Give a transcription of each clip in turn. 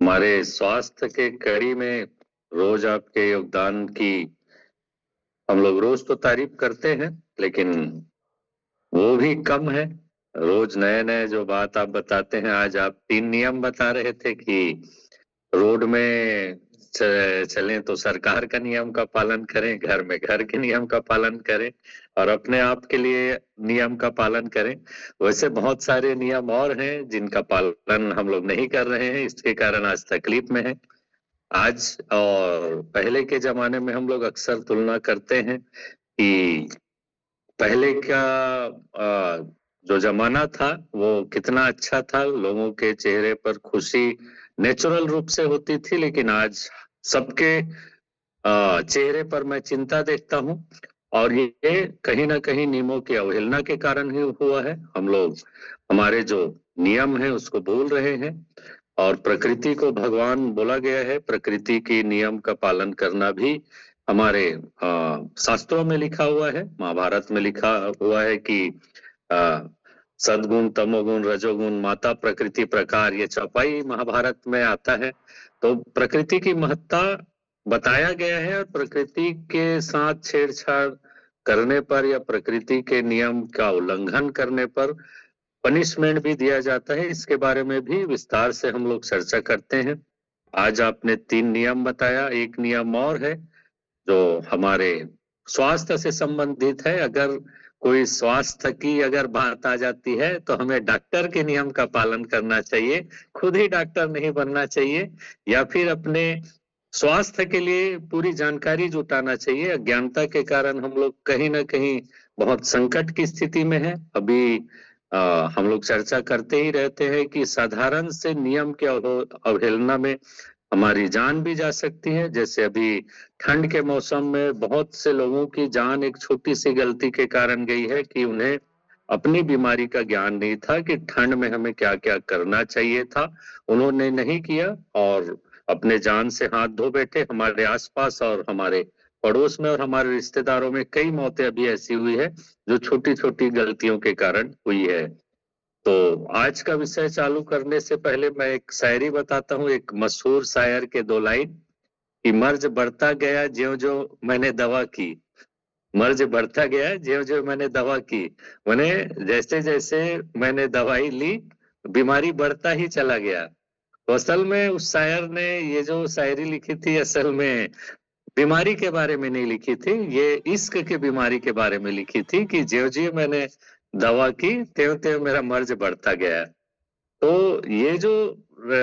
हमारे स्वास्थ्य के कड़ी में रोज आपके योगदान की हम लोग रोज तो तारीफ करते हैं, लेकिन वो भी कम है। रोज नए नए जो बात आप बताते हैं। आज आप 3 नियम बता रहे थे कि रोड में चलें तो सरकार का नियम का पालन करें, घर में घर के नियम का पालन करें और अपने आप के लिए नियम का पालन करें। वैसे बहुत सारे नियम और हैं जिनका पालन हम लोग नहीं कर रहे हैं, इसके कारण आज तकलीफ में है। आज और पहले के जमाने में हम लोग अक्सर तुलना करते हैं कि पहले का जो जमाना था वो कितना अच्छा था। लोगों के चेहरे पर खुशी नेचुरल रूप से होती थी, लेकिन आज सबके चेहरे पर मैं चिंता देखता हूँ। और ये कहीं ना कहीं नियमों की अवहेलना के कारण ही हुआ है। हम लोग हमारे जो नियम है उसको भूल रहे हैं। और प्रकृति को भगवान बोला गया है, प्रकृति की नियम का पालन करना भी हमारे शास्त्रों में लिखा हुआ है। महाभारत में लिखा हुआ है कि अ, सद्गुण तमोगुण रजोगुण माता प्रकृति प्रकार, ये चौपाई महाभारत में आता है। तो प्रकृति की महत्ता बताया गया है और प्रकृति के साथ छेड़छाड़ करने पर या प्रकृति के नियम का उल्लंघन करने पर पनिशमेंट भी दिया जाता है। इसके बारे में भी विस्तार से हम लोग चर्चा करते हैं। आज आपने 3 नियम बताया, एक नियम और है जो हमारे स्वास्थ्य से संबंधित है। अगर कोई स्वास्थ्य की अगर बात आ जाती है तो हमें डॉक्टर के नियम का पालन करना चाहिए, खुद ही डॉक्टर नहीं बनना चाहिए। या फिर अपने स्वास्थ्य के लिए पूरी जानकारी जुटाना चाहिए। अज्ञानता के कारण हम लोग कहीं ना कहीं बहुत संकट की स्थिति में है। अभी हम लोग चर्चा करते ही रहते हैं कि साधारण से नियम के अवहेलना में हमारी जान भी जा सकती है। जैसे अभी ठंड के मौसम में बहुत से लोगों की जान एक छोटी सी गलती के कारण गई है कि उन्हें अपनी बीमारी का ज्ञान नहीं था कि ठंड में हमें क्या क्या करना चाहिए था। उन्होंने नहीं किया और अपने जान से हाथ धो बैठे। हमारे आसपास और हमारे पड़ोस में और हमारे रिश्तेदारों में कई मौतें अभी ऐसी हुई है जो छोटी छोटी गलतियों के कारण हुई है। तो आज का विषय चालू करने से पहले मैं एक शायरी बताता हूँ, एक मशहूर शायर के 2 लाइन कि मर्ज बढ़ता गया ज्यों ज्यों मैंने दवा की। मर्ज बढ़ता गया ज्यों ज्यों मैंने दवा की, मैंने जैसे जैसे मैंने दवाई ली बीमारी बढ़ता ही चला गया। तो असल में उस शायर ने ये जो शायरी लिखी थी असल में बीमारी के बारे में नहीं लिखी थी, ये इश्क की बीमारी के बारे में लिखी थी कि ज्यों ज्यों मैंने दवा की त्यों त्यों मेरा मर्ज बढ़ता गया। तो ये जो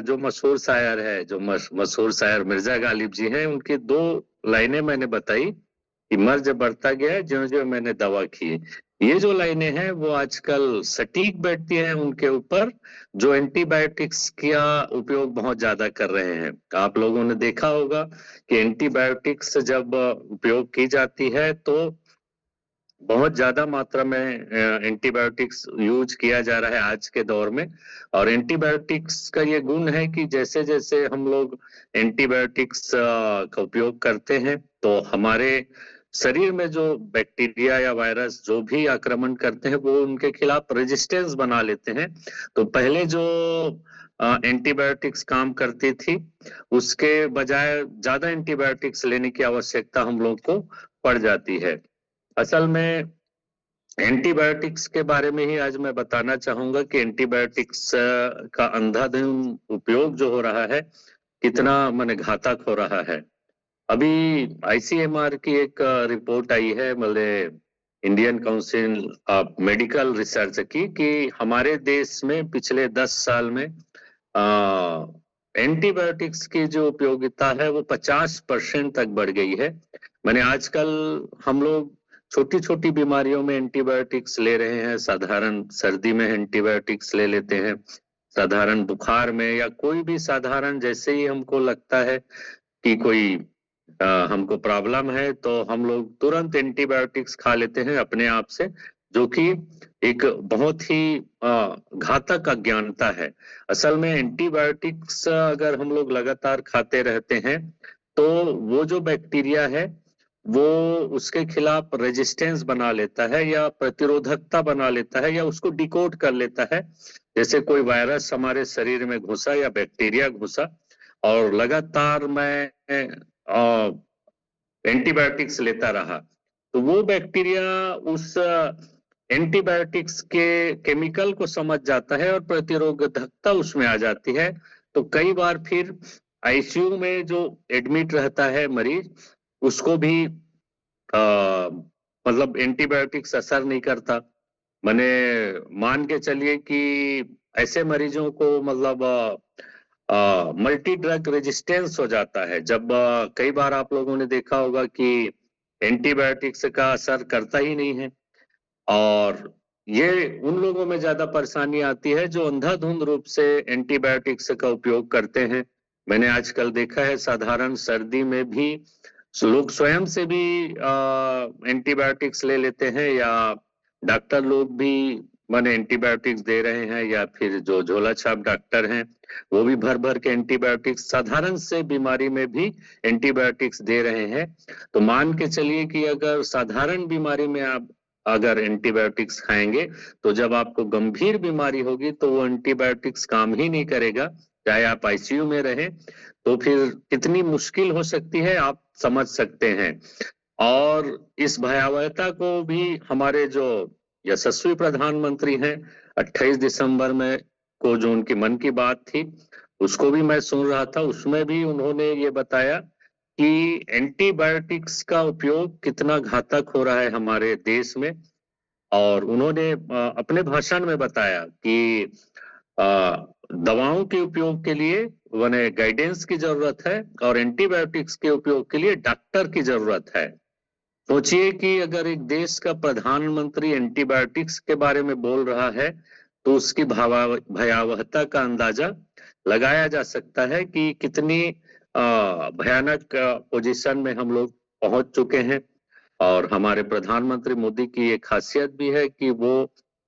जो मशहूर शायर है, जो मशहूर शायर मिर्जा गालिब जी हैं, उनकी 2 लाइनें मैंने बताई कि मर्ज बढ़ता गया ज्यों ज्यों मैंने दवा की। ये जो लाइनें हैं वो आजकल सटीक बैठती हैं उनके ऊपर जो एंटीबायोटिक्स का उपयोग बहुत ज्यादा कर रहे हैं। आप लोगों ने देखा होगा कि एंटीबायोटिक्स जब उपयोग की जाती है तो बहुत ज्यादा मात्रा में एंटीबायोटिक्स यूज किया जा रहा है आज के दौर में। और एंटीबायोटिक्स का ये गुण है कि जैसे जैसे हम लोग एंटीबायोटिक्स का उपयोग करते हैं तो हमारे शरीर में जो बैक्टीरिया या वायरस जो भी आक्रमण करते हैं वो उनके खिलाफ रेजिस्टेंस बना लेते हैं। तो पहले जो एंटीबायोटिक्स काम करती थी उसके बजाय ज्यादा एंटीबायोटिक्स लेने की आवश्यकता हम लोग को पड़ जाती है। असल में एंटीबायोटिक्स के बारे में ही आज मैं बताना चाहूंगा कि एंटीबायोटिक्स का अंधाधुंध उपयोग जो हो रहा है कितना माने घातक हो रहा है। अभी आईसीएमआर की एक रिपोर्ट आई है, मतलब Indian council of medical research की, कि हमारे देश में पिछले 10 साल में एंटीबायोटिक्स की जो उपयोगिता है वो 50% तक बढ़ गई है। मैंने आजकल हम लोग छोटी छोटी बीमारियों में एंटीबायोटिक्स ले रहे हैं। साधारण सर्दी में एंटीबायोटिक्स ले लेते हैं, साधारण बुखार में, या कोई भी साधारण जैसे ही हमको लगता है कि कोई हमको प्रॉब्लम है तो हम लोग तुरंत एंटीबायोटिक्स खा लेते हैं अपने आप से, जो कि एक बहुत ही घातक अज्ञानता है। असल में एंटीबायोटिक्स अगर हम लोग लगातार खाते रहते हैं तो वो जो बैक्टीरिया है वो उसके खिलाफ रेजिस्टेंस बना लेता है या प्रतिरोधकता बना लेता है या उसको डिकोड कर लेता है। जैसे कोई वायरस हमारे शरीर में घुसा या बैक्टीरिया घुसा, और लगातार मैं एंटीबायोटिक्स लेता रहा, तो वो बैक्टीरिया उस एंटीबायोटिक्स के केमिकल को समझ जाता है और प्रतिरोधकता उसमें आ जाती है। तो कई बार फिर आईसीयू में जो एडमिट रहता है मरीज, उसको भी मतलब एंटीबायोटिक्स असर नहीं करता। मैंने मान के चलिए कि ऐसे मरीजों को मतलब मल्टी ड्रग रेजिस्टेंस हो जाता है। जब कई बार आप लोगों ने देखा होगा कि एंटीबायोटिक्स का असर करता ही नहीं है, और ये उन लोगों में ज्यादा परेशानी आती है जो अंधाधुंध रूप से एंटीबायोटिक्स का उपयोग करते हैं। मैंने आजकल देखा है साधारण सर्दी में भी लोग स्वयं से भी एंटीबायोटिक्स ले लेते हैं, या डॉक्टर लोग भी माने एंटीबायोटिक्स दे रहे हैं, या फिर जो झोला छाप डॉक्टर हैं वो भी भर भर के एंटीबायोटिक्स साधारण से बीमारी में भी एंटीबायोटिक्स दे रहे हैं। तो मान के चलिए कि अगर साधारण बीमारी में आप अगर एंटीबायोटिक्स खाएंगे, तो जब आपको गंभीर बीमारी होगी तो वो एंटीबायोटिक्स काम ही नहीं करेगा, चाहे आप आईसीयू में रहें। तो फिर कितनी मुश्किल हो सकती है आप समझ सकते हैं। और इस भयावहता को भी हमारे जो यशस्वी प्रधानमंत्री हैं, 28 दिसंबर में को जो उनकी मन की बात थी उसको भी मैं सुन रहा था, उसमें भी उन्होंने ये बताया कि एंटीबायोटिक्स का उपयोग कितना घातक हो रहा है हमारे देश में। और उन्होंने अपने भाषण में बताया कि दवाओं के उपयोग के लिए माने गाइडेंस की जरूरत है, और एंटीबायोटिक्स के उपयोग के लिए डॉक्टर की जरूरत है। सोचिए कि अगर एक देश का प्रधानमंत्री एंटीबायोटिक्स के बारे में बोल रहा है, तो उसकी भयावहता का अंदाजा लगाया जा सकता है कि कितनी भयानक पोजीशन में हम लोग पहुंच चुके हैं। और हमारे प्रधानमंत्री मोदी की एक खासियत भी है कि वो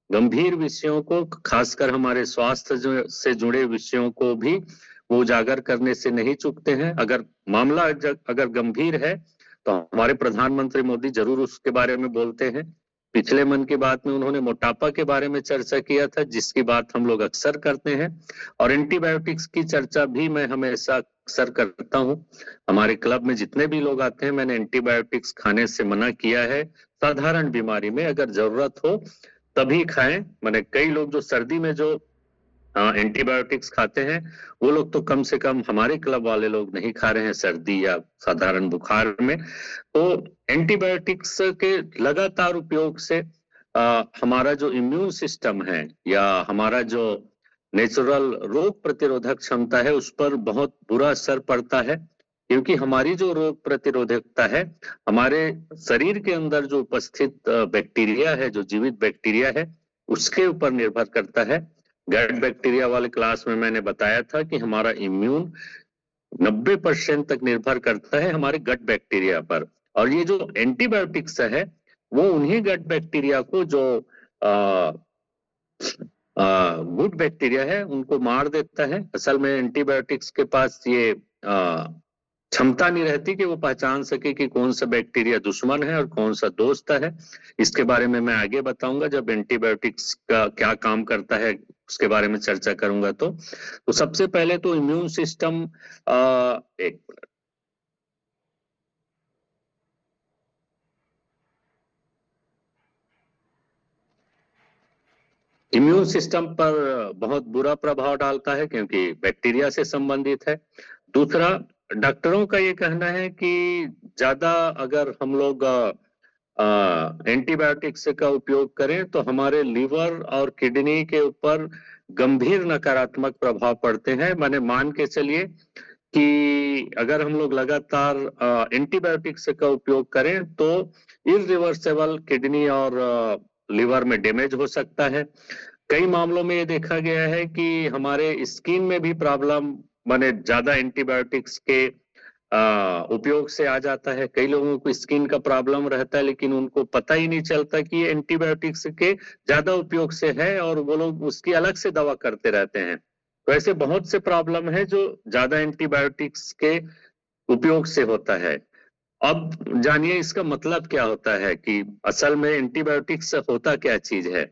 गंभीर विषयों को, खासकर हमारे स्वास्थ्य से जुड़े विषयों को भी वो उजागर करने से नहीं चूकते हैं। अगर मामला अगर गंभीर है तो हमारे प्रधानमंत्री मोदी जरूर उसके बारे में बोलते हैं। पिछले मन की बात में उन्होंने मोटापा के बारे में चर्चा किया था, जिसकी बात हम लोग अक्सर करते हैं। और एंटीबायोटिक्स की चर्चा भी मैं हमेशा अक्सर करता हूँ। हमारे क्लब में जितने भी लोग आते हैं, मैंने एंटीबायोटिक्स खाने से मना किया है। साधारण बीमारी में अगर जरूरत हो तभी खाएं। मैंने कई लोग जो सर्दी में जो एंटीबायोटिक्स खाते हैं, वो लोग तो कम से कम हमारे क्लब वाले लोग नहीं खा रहे हैं सर्दी या साधारण बुखार में। तो एंटीबायोटिक्स के लगातार उपयोग से हमारा जो इम्यून सिस्टम है, या हमारा जो नेचुरल रोग प्रतिरोधक क्षमता है, उस पर बहुत बुरा असर पड़ता है। क्योंकि हमारी जो रोग प्रतिरोधकता है, हमारे शरीर के अंदर जो उपस्थित बैक्टीरिया है, जो जीवित बैक्टीरिया है, उसके ऊपर निर्भर करता है। गट बैक्टीरिया वाले क्लास में मैंने बताया था कि हमारा इम्यून 90% तक निर्भर करता है हमारे गट बैक्टीरिया पर। और ये जो एंटीबायोटिक्स है, वो उन्हीं गट बैक्टीरिया को जो गुड बैक्टीरिया है उनको मार देता है। असल में एंटीबायोटिक्स के पास ये क्षमता नहीं रहती कि वो पहचान सके कि कौन सा बैक्टीरिया दुश्मन है और कौन सा दोस्त है। इसके बारे में मैं आगे बताऊंगा जब एंटीबायोटिक्स का क्या काम करता है उसके बारे में चर्चा करूंगा। तो सबसे पहले तो इम्यून सिस्टम एक इम्यून सिस्टम पर बहुत बुरा प्रभाव डालता है, क्योंकि बैक्टीरिया से संबंधित है। दूसरा, डॉक्टरों का ये कहना है कि ज्यादा अगर हम लोग एंटीबायोटिक्स का उपयोग करें तो हमारे लीवर और किडनी के ऊपर गंभीर नकारात्मक प्रभाव पड़ते हैं। माने मान के चलिए कि अगर हम लोग लगातार एंटीबायोटिक्स का उपयोग करें तो इरिवर्सिबल किडनी और लिवर में डैमेज हो सकता है। कई मामलों में ये देखा गया है कि हमारे स्किन में भी प्रॉब्लम माने ज्यादा एंटीबायोटिक्स के उपयोग से आ जाता है। कई लोगों को स्किन का प्रॉब्लम रहता है, लेकिन उनको पता ही नहीं चलता कि ये एंटीबायोटिक्स के ज्यादा उपयोग से है, और वो लोग उसकी अलग से दवा करते रहते हैं। तो ऐसे बहुत से प्रॉब्लम है जो ज्यादा एंटीबायोटिक्स के उपयोग से होता है। अब जानिए इसका मतलब क्या होता है, कि असल में एंटीबायोटिक्स होता क्या चीज है।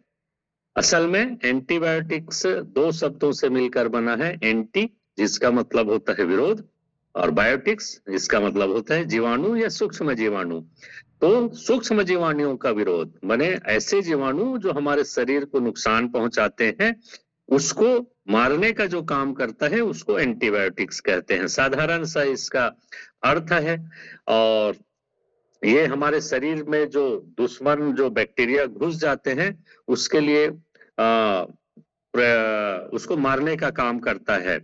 असल में एंटीबायोटिक्स दो शब्दों से मिलकर बना है, एंटी जिसका मतलब होता है विरोध, और बायोटिक्स इसका मतलब होता है जीवाणु या सूक्ष्म जीवाणु। तो सूक्ष्म जीवाणुओं का विरोध माने ऐसे जीवाणु जो हमारे शरीर को नुकसान पहुंचाते हैं, उसको मारने का जो काम करता है उसको एंटीबायोटिक्स कहते हैं। साधारण सा इसका अर्थ है। और ये हमारे शरीर में जो दुश्मन जो बैक्टीरिया घुस जाते हैं उसके लिए उसको मारने का काम करता है।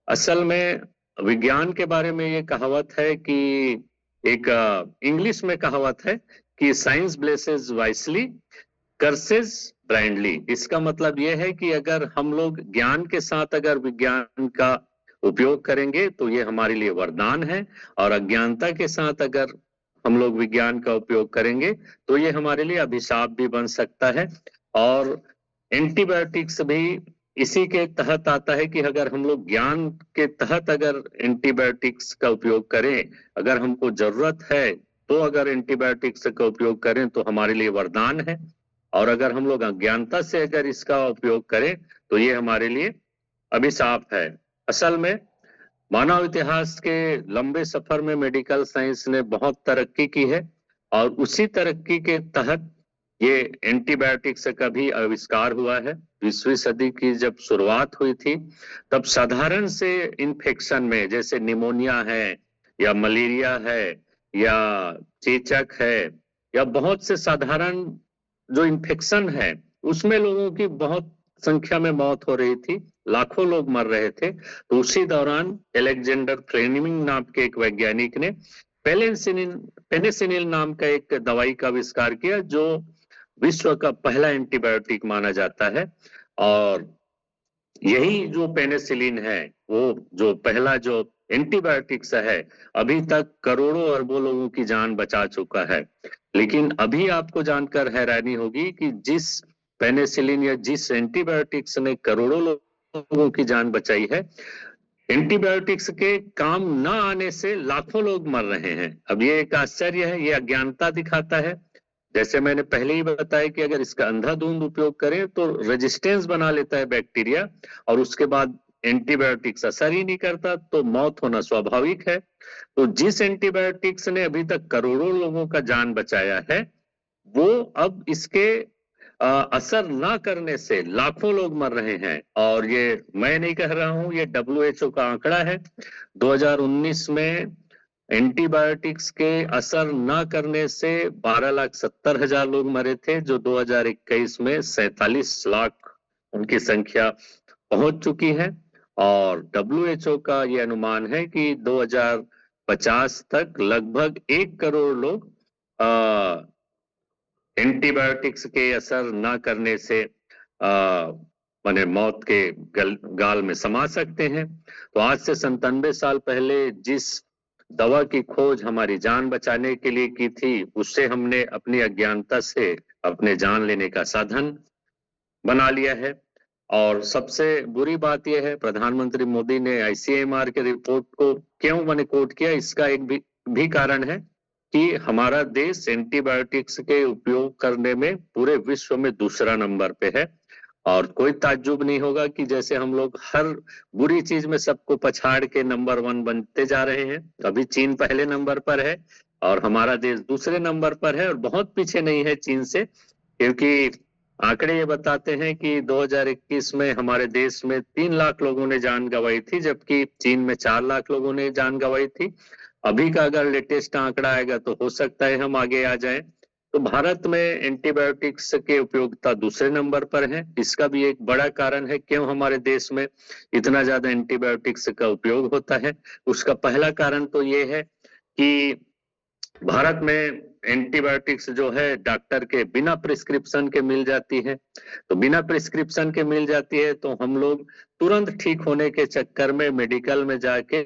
असल में विज्ञान के बारे में ये कहावत है कि एक इंग्लिश में कहावत है कि science blesses wisely, curses blindly. इसका मतलब ये है कि अगर हम लोग ज्ञान के साथ अगर विज्ञान का उपयोग करेंगे तो ये हमारे लिए वरदान है, और अज्ञानता के साथ अगर हम लोग विज्ञान का उपयोग करेंगे तो ये हमारे लिए अभिशाप भी बन सकता है। और एंटीबायोटिक्स भी इसी के तहत आता है कि अगर हम लोग ज्ञान के तहत अगर एंटीबायोटिक्स का उपयोग करें, अगर हमको जरूरत है तो अगर एंटीबायोटिक्स का उपयोग करें तो हमारे लिए वरदान है, और अगर हम लोग अज्ञानता से अगर इसका उपयोग करें तो ये हमारे लिए अभिशाप है। असल में मानव इतिहास के लंबे सफर में मेडिकल साइंस ने बहुत तरक्की की है, और उसी तरक्की के तहत ये एंटीबायोटिक्स का भी आविष्कार हुआ है। 20वीं सदी की जब शुरुआत हुई थी तब साधारण से इन्फेक्शन में, जैसे निमोनिया है या मलेरिया है या चेचक है या बहुत से साधारण जो इन्फेक्शन है, उसमें लोगों की बहुत संख्या में मौत हो रही थी, लाखों लोग मर रहे थे। तो उसी दौरान अलेक्जेंडर फ्लेमिंग नाम के एक वैज्ञानिक ने पेनिसिलिन नाम का एक दवाई का आविष्कार किया, जो विश्व का पहला एंटीबायोटिक माना जाता है। और यही जो पेनिसिलिन है, वो जो पहला जो एंटीबायोटिक्स है, अभी तक करोड़ों अरबों लोगों की जान बचा चुका है। लेकिन अभी आपको जानकर हैरानी होगी कि जिस पेनिसिलिन या जिस एंटीबायोटिक्स ने करोड़ों लोगों की जान बचाई है, एंटीबायोटिक्स के काम न आने से लाखों लोग मर रहे हैं। अब ये एक आश्चर्य है, ये अज्ञानता दिखाता है। जैसे मैंने पहले ही बताया कि अगर इसका अंधाधुंध उपयोग करें तो रेजिस्टेंस बना लेता है बैक्टीरिया, और उसके बाद एंटीबायोटिक्स असर ही नहीं करता तो मौत होना स्वाभाविक है। तो जिस एंटीबायोटिक्स ने अभी तक करोड़ों लोगों का जान बचाया है, वो अब इसके असर ना करने से लाखों लोग मर रहे हैं। और ये मैं नहीं कह रहा हूं, ये WHO का आंकड़ा है। 2019 में एंटीबायोटिक्स के असर न करने से 12,70,000 लोग मरे थे, जो 2021 में 47 लाख उनकी संख्या पहुंच चुकी है। और WHO का ये अनुमान है कि 2050 तक लगभग 1 करोड़ लोग एंटीबायोटिक्स के असर न करने से माने मौत के गाल में समा सकते हैं। तो आज से 97 साल पहले जिस दवा की खोज हमारी जान बचाने के लिए की थी, उससे हमने अपनी अज्ञानता से अपने जान लेने का साधन बना लिया है। और सबसे बुरी बात यह है, प्रधानमंत्री मोदी ने ICMR के रिपोर्ट को क्यों मैंने कोट किया, इसका एक भी कारण है कि हमारा देश एंटीबायोटिक्स के उपयोग करने में पूरे विश्व में दूसरा नंबर पे है। और कोई ताज्जुब नहीं होगा कि जैसे हम लोग हर बुरी चीज में सबको पछाड़ के नंबर 1 बनते जा रहे हैं। अभी चीन पहले नंबर पर है और हमारा देश दूसरे नंबर पर है, और बहुत पीछे नहीं है चीन से, क्योंकि आंकड़े ये बताते हैं कि 2021 में हमारे देश में 3 लाख लोगों ने जान गंवाई थी, जबकि चीन में 4 लाख लोगों ने जान गंवाई थी। अभी का अगर लेटेस्ट आंकड़ा आएगा तो हो सकता है हम आगे आ जाएं। तो भारत में एंटीबायोटिक्स के उपयोगिता दूसरे नंबर पर है। इसका भी एक बड़ा कारण है क्यों हमारे देश में इतना ज्यादा एंटीबायोटिक्स का उपयोग होता है। उसका पहला कारण तो ये है कि भारत में एंटीबायोटिक्स जो है डॉक्टर के बिना प्रिस्क्रिप्शन के मिल जाती है। तो बिना प्रिस्क्रिप्शन के मिल जाती है तो हम लोग तुरंत ठीक होने के चक्कर में मेडिकल में जाके